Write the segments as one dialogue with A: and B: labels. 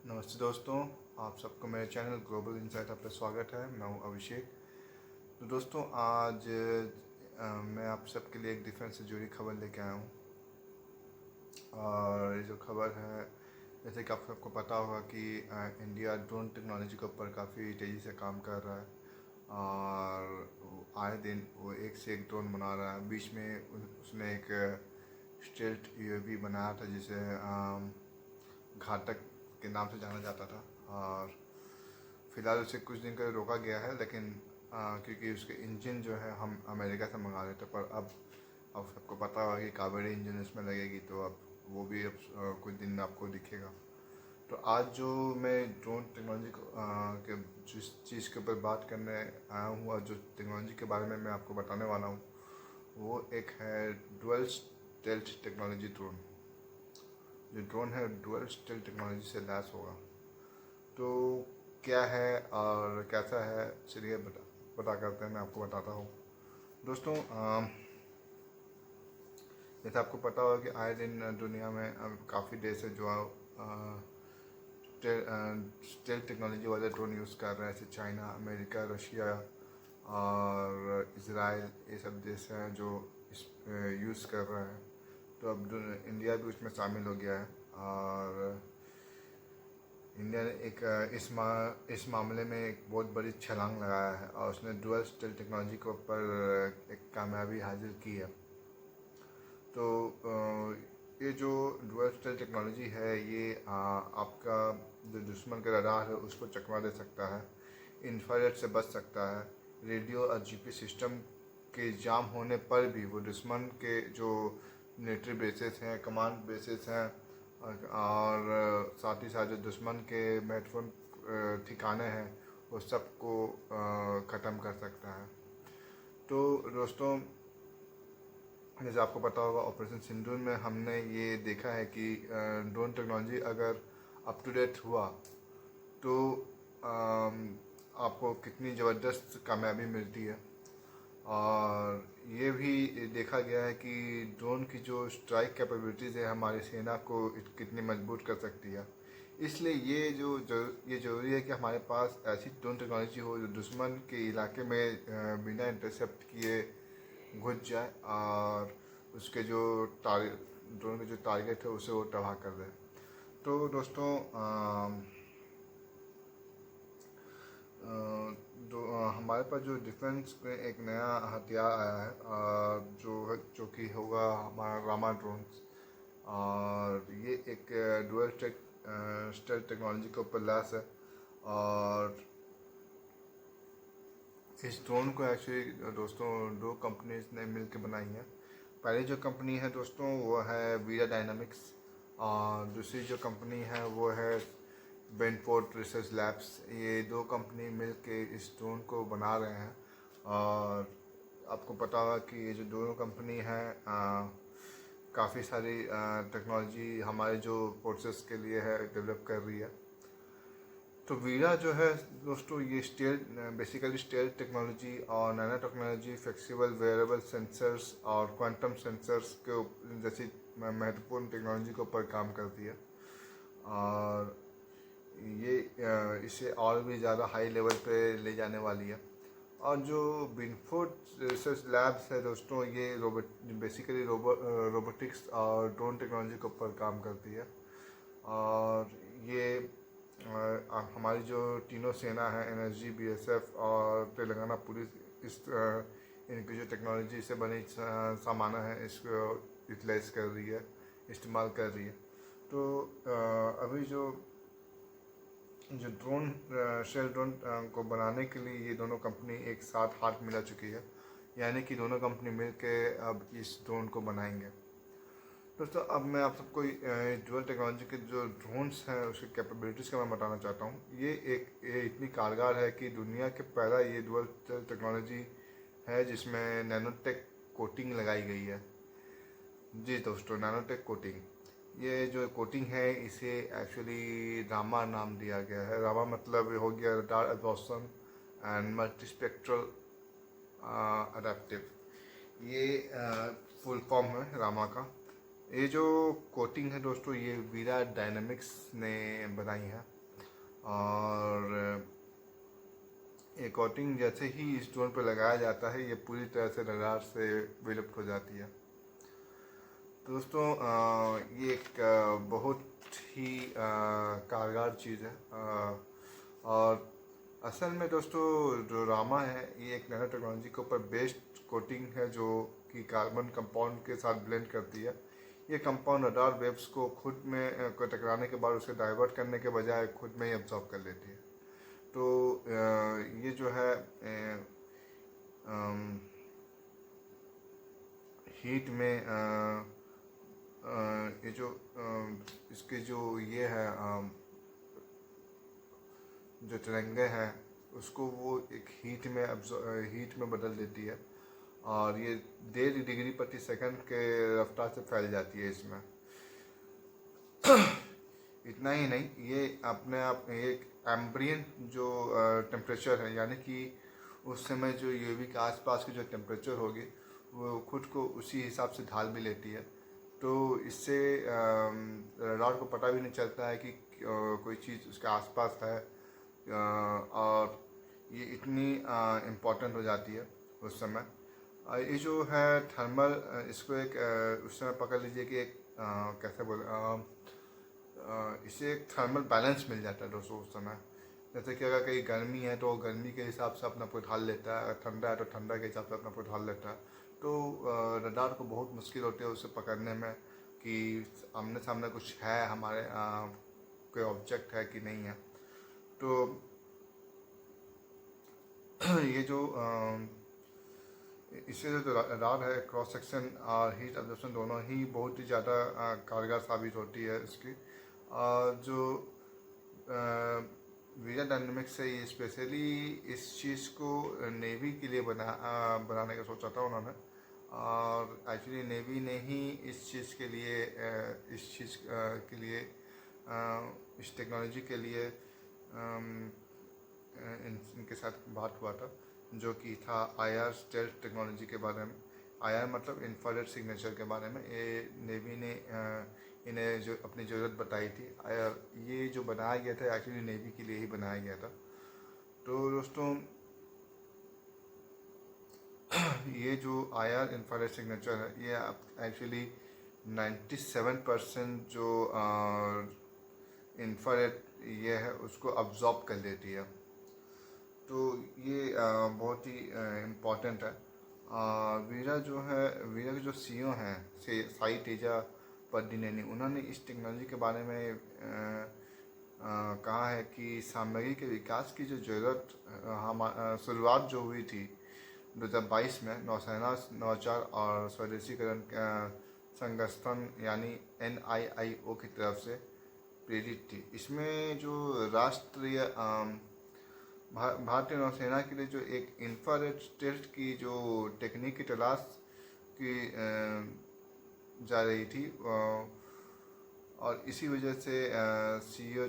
A: नमस्ते दोस्तों, आप सबको मेरे चैनल ग्लोबल इनसाइट पर स्वागत है। मैं हूं अभिषेक। तो दोस्तों आज मैं आप सबके लिए एक डिफेंस से जुड़ी खबर लेके आया हूं। और ये जो खबर है, जैसे कि आप सबको पता होगा कि इंडिया ड्रोन टेक्नोलॉजी के ऊपर काफ़ी तेज़ी से काम कर रहा है। और आए दिन वो एक से एक ड्रोन बना रहा है। बीच में उसने एक स्टेल्थ यूएवी बनाया था जिसे घातक के नाम से जाना जाता था। और फिलहाल उसे कुछ दिन के लिए रोका गया है, लेकिन क्योंकि उसके इंजन जो है हम अमेरिका से मंगा रहे थे, पर अब सबको पता होगा कि कावेरी इंजन इसमें लगेगी, तो अब वो भी अब कुछ दिन में आपको दिखेगा। तो आज जो मैं ड्रोन टेक्नोलॉजी के जिस चीज़ के ऊपर बात करने आया हूँ और जो टेक्नोलॉजी के बारे में मैं आपको बताने वाला हूँ, वो एक है डुअल स्टेल्थ टेक्नोलॉजी ड्रोन। जो ड्रोन है डुअल स्टेल्थ टेक्नोलॉजी से लैस होगा। तो क्या है और कैसा है, चलिए पता करते हैं। मैं आपको बताता हूँ दोस्तों। जैसे आपको पता होगा कि आए दिन दुनिया में अब काफ़ी देश है जो स्टेल्थ टेक्नोलॉजी वाले ड्रोन यूज़ कर रहे हैं, जैसे चाइना, अमेरिका, रशिया और इजराइल। ये सब देश हैं जो इस यूज़ कर रहे हैं। तो अब इंडिया भी उसमें शामिल हो गया है। और इंडिया ने इस मामले में एक बहुत बड़ी छलांग लगाया है और उसने डुअल स्टेल्थ टेक्नोलॉजी के ऊपर एक कामयाबी हासिल की है। तो ये जो डुअल स्टेल्थ टेक्नोलॉजी है, ये आपका जो दुश्मन का रडार है उसको चकमा दे सकता है, इंफ्रारेड से बच सकता है, रेडियो और जीपीएस सिस्टम के जाम होने पर भी वो दुश्मन के जो मिलिट्री बेसिस हैं, कमांड बेसिस हैं और साथ ही साथ जो दुश्मन के महत्वपूर्ण ठिकाने हैं, वो सबको ख़त्म कर सकता है। तो दोस्तों, जैसे आपको पता होगा, ऑपरेशन सिंदूर में हमने ये देखा है कि ड्रोन टेक्नोलॉजी अगर अप टू डेट हुआ तो आपको कितनी ज़बरदस्त कामयाबी मिलती है। और ये भी देखा गया है कि ड्रोन की जो स्ट्राइक कैपेबिलिटीज़ है हमारी सेना को कितनी मजबूत कर सकती है। इसलिए ये ज़रूरी है कि हमारे पास ऐसी ड्रोन टेक्नोलॉजी हो जो दुश्मन के इलाके में बिना इंटरसेप्ट किए घुस जाए और उसके जो ड्रोन के जो टारगेट है उसे वो तबाह कर दे। तो दोस्तों हमारे पास जो डिफेंस में एक नया हथियार आया है जो कि होगा हमारा रामा ड्रोन्स। और ये एक डुअल स्टेल्थ टेक्नोलॉजी के ऊपर लैस है। और इस ड्रोन को एक्चुअली दोस्तों दो कंपनीज ने मिल के बनाई है। पहली जो कंपनी है दोस्तों वो है वीरा डायनामिक्स, और दूसरी जो कंपनी है वो है बेनफोर्ड रिसर्च लैब्स। ये दो कंपनी मिल के इस ड्रोन को बना रहे हैं। और आपको पता होगा कि ये जो दोनों कंपनी है काफ़ी सारी टेक्नोलॉजी हमारे जो फोर्सेस के लिए है डेवलप कर रही है। तो वीरा जो है दोस्तों, ये बेसिकली स्टेल्थ टेक्नोलॉजी और nano technology, flexible wearable sensors और क्वांटम सेंसर्स के जैसी महत्वपूर्ण टेक्नोलॉजी के ऊपर काम करती है। और ये इसे और भी ज़्यादा हाई लेवल पे ले जाने वाली है। और जो बिनफोर्ड रिसर्च लैब्स है दोस्तों, ये बेसिकली रोबोटिक्स और ड्रोन टेक्नोलॉजी के ऊपर काम करती है। और ये हमारी जो तीनों सेना है, एनएसजी, बीएसएफ और तेलंगाना पुलिस, इनकी जो टेक्नोलॉजी से बनी सामान है इसको यूटिलाइज कर रही है, इस्तेमाल कर रही है। तो अभी जो शेल ड्रोन को बनाने के लिए ये दोनों कंपनी एक साथ हाथ मिला चुकी है, यानी कि दोनों कंपनी मिल के अब इस ड्रोन को बनाएंगे। दोस्तों, अब मैं आप सबको डुअल टेक्नोलॉजी के जो ड्रोन्स हैं उसकी कैपेबिलिटीज़ का मैं बताना चाहता हूँ। ये इतनी कारगर है कि दुनिया के पहला ये डुअल टेक्नोलॉजी है जिसमें नैनोटेक कोटिंग लगाई गई है। जी दोस्तों, नैनोटेक कोटिंग, ये जो कोटिंग है इसे एक्चुअली रामा नाम दिया गया है। रामा मतलब हो गया radar absorption and multispectral adaptive. ये फुल फॉर्म है रामा का। ये जो कोटिंग है दोस्तों, ये वीरा डायनामिक्स ने बनाई है। और ये कोटिंग जैसे ही इस ड्रोन पर लगाया जाता है ये पूरी तरह से रडार से विलुप्त हो जाती है। तो दोस्तों ये एक बहुत ही कारगर चीज़ है। और असल में दोस्तों जो रामा है ये एक नैनो टेक्नोलॉजी के ऊपर बेस्ड कोटिंग है जो कि कार्बन कंपाउंड के साथ ब्लेंड करती है। ये कंपाउंड रडार वेव्स को खुद में को टकराने के बाद उसे डाइवर्ट करने के बजाय खुद में ही अब्जॉर्ब कर लेती है। तो ये जो है हीट में ये जो इसके जो ये है जो तिरंगे हैं उसको वो एक हीट में बदल देती है और ये 1.5 डिग्री प्रति सेकंड के रफ्तार से फैल जाती है इसमें। इतना ही नहीं, ये अपने आप एक एम्बिएंट जो टेम्परेचर है यानी कि उस समय जो यूवी के आसपास की जो टेम्परेचर होगी वो खुद को उसी हिसाब से ढाल भी लेती है। तो इससे रडार को पता भी नहीं चलता है कि कोई चीज़ उसके आसपास है और ये इतनी इम्पोर्टेंट हो जाती है उस समय। ये जो है थर्मल इसको एक उस समय पकड़ लीजिए कि एक कैसे बोले इससे एक थर्मल बैलेंस मिल जाता है दोस्तों उस समय। जैसे कि अगर कहीं गर्मी है तो गर्मी के हिसाब से अपना को ढाल लेता है, अगर ठंडा है तो ठंडा के हिसाब से अपना को ढाल लेता है। तो रडार को बहुत मुश्किल होती है उसे पकड़ने में कि आमने सामने कुछ है हमारे कोई ऑब्जेक्ट है कि नहीं है। तो ये जो इससे जो रडार है क्रॉस सेक्शन और हीट एब्जॉर्प्शन दोनों ही बहुत ही ज़्यादा कारगर साबित होती है इसकी। जो वीजा डायनेमिक्स है ये स्पेशली इस चीज़ को नेवी के लिए बनाने का सोचा था उन्होंने। और एक्चुअली नेवी ने ही इस चीज़ के लिए इस टेक्नोलॉजी के लिए इनके साथ बात हुआ था जो कि था IR स्टेल्थ टेक्नोलॉजी के बारे में। IR मतलब इंफ्रारेड सिग्नेचर के बारे में। ये नेवी ने इन्हें जो अपनी ज़रूरत बताई थी। ये जो बनाया गया था एक्चुअली नेवी के लिए ही बनाया गया था। तो दोस्तों ये जो IR इंफ्रारेड सिग्नेचर है ये एक्चुअली 97% जो इंफ्रारेड ये है उसको अब्जॉर्ब कर लेती है। तो ये बहुत ही इम्पोर्टेंट है। वीरा के जो CEO हैं साई तेजा पद्दिनेनी, उन्होंने इस टेक्नोलॉजी के बारे में कहा है कि सामग्री के विकास की जो ज़रूरत शुरुआत जो हुई थी 2022 में नौसेना नवाचार और स्वदेशीकरण संगठन यानी NIIO की तरफ से प्रेरित थी। इसमें जो राष्ट्रीय भारतीय नौसेना के लिए जो एक इंफ्रारेड स्टेल्थ की जो टेक्निक की तलाश की जा रही थी और इसी वजह से CEO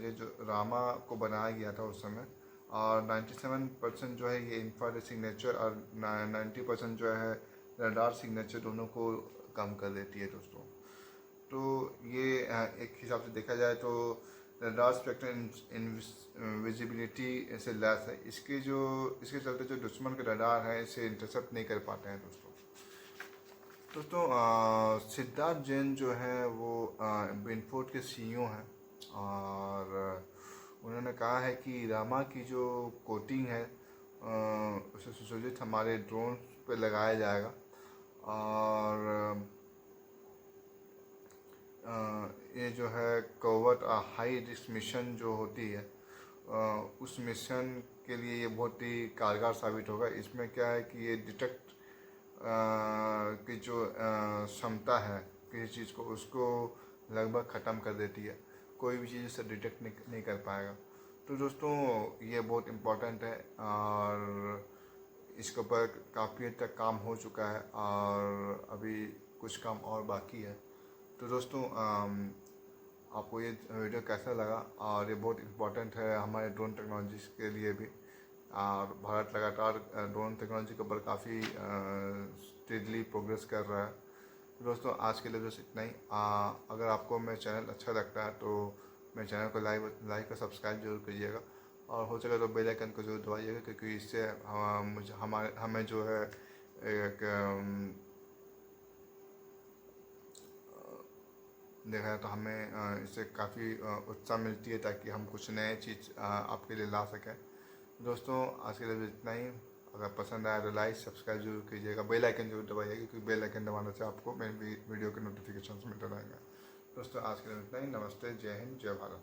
A: ये जो रामा को बनाया गया था उस समय। और 97% जो है ये इंफ्रारेड सिग्नेचर और 90% जो है रडार सिग्नेचर दोनों को कम कर देती है दोस्तों। तो ये एक हिसाब से देखा जाए तो रडार स्पेक्ट्रम विजिबिलिटी से लैस है। इसके चलते जो दुश्मन के रडार हैं इसे इंटरसेप्ट नहीं कर पाते हैं दोस्तों। सिद्धार्थ जैन जो है वो विनफोर्ड के CEO हैं और उन्होंने कहा है कि रामा की जो कोटिंग है उसे सुसज्जित हमारे ड्रोन पे लगाया जाएगा। और ये जो है कोवर्ट हाई रिस्क मिशन जो होती है उस मिशन के लिए ये बहुत ही कारगर साबित होगा। इसमें क्या है कि ये डिटेक्ट की जो क्षमता है किसी चीज़ को उसको लगभग ख़त्म कर देती है। कोई भी चीज़ इसे डिटेक्ट नहीं कर पाएगा। तो दोस्तों ये बहुत इम्पोर्टेंट है और इसके ऊपर काफ़ी हद तक काम हो चुका है और अभी कुछ काम और बाकी है। तो दोस्तों आपको ये वीडियो कैसा लगा? और ये बहुत इम्पोर्टेंट है हमारे ड्रोन टेक्नोलॉजी के लिए भी। और भारत लगातार ड्रोन टेक्नोलॉजी के ऊपर काफ़ी स्टेडली प्रोग्रेस कर रहा है। तो दोस्तों आज के लिए बस इतना ही। अगर आपको मेरा चैनल अच्छा लगता है तो मेरे चैनल को लाइक और सब्सक्राइब जरूर कीजिएगा, और हो सके तो बेल आइकन को जरूर दबाइएगा, क्योंकि इससे हमें जो है एक देखा है तो हमें इससे काफ़ी उत्साह मिलती है, ताकि हम कुछ नए चीज़ आपके लिए ला सकें। दोस्तों आज के लिए इतना ही। अगर पसंद आया तो लाइक सब्सक्राइब जरूर कीजिएगा, बेल आइकन जरूर दबाइएगा, क्योंकि बेल आइकन दबाने से आपको मेरे वीडियो के नोटिफिकेशन मिलते रहेंगे। दोस्तों आज के लिए इतना ही। नमस्ते, जय हिंद, जय भारत।